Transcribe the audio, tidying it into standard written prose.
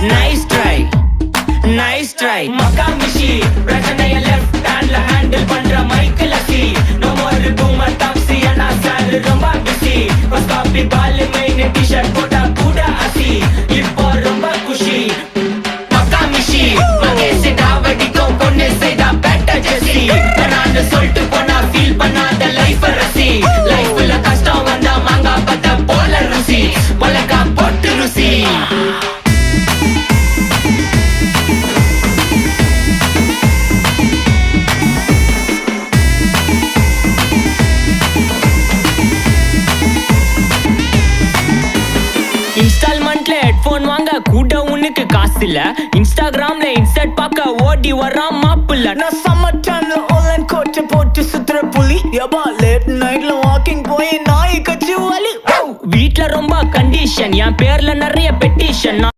nice try nice try Makamishi பிரச்சனைய left handல handle பண்ற Michael அசி no more boomer taxi ana sir ரொம்ப busy first copy ball main t-shirt போட்டா கூட அசி இப்போ ரொம்ப குஷி Makamishi மகேஷ் டாவடிக்கும் பொண்ணு செய்தா பெட்டர் ஜெசி நான் சொல்லிட்டு போனா ஃபீல் பண்ணாத லைஃப் ரசி லைஃப்ல கஷ்டம் வந்தா மாங்கா பத்த போல ருசி மொளகா போட்டு ருசி இன்ஸ்டால்மெண்ட்ல ஹெட்போன் வாங்க கூட உனக்கு காசு இல்ல இன்ஸ்டாகிராம்ல இன்ஸ்டன்ட் பார்க்க ஓடி வரான் மாப்பிள்ள நான் சம்மர் டைம்ல ஆன்லைன் கோட்டை போட்டு சுத்துற புலி யபா லேட் நைட்ல வாக்கிங் போய் நாய் கச்சி வலி வீட்ல ரொம்ப கண்டிஷன் என் பேர்ல நிறைய பெட்டிஷன் நான்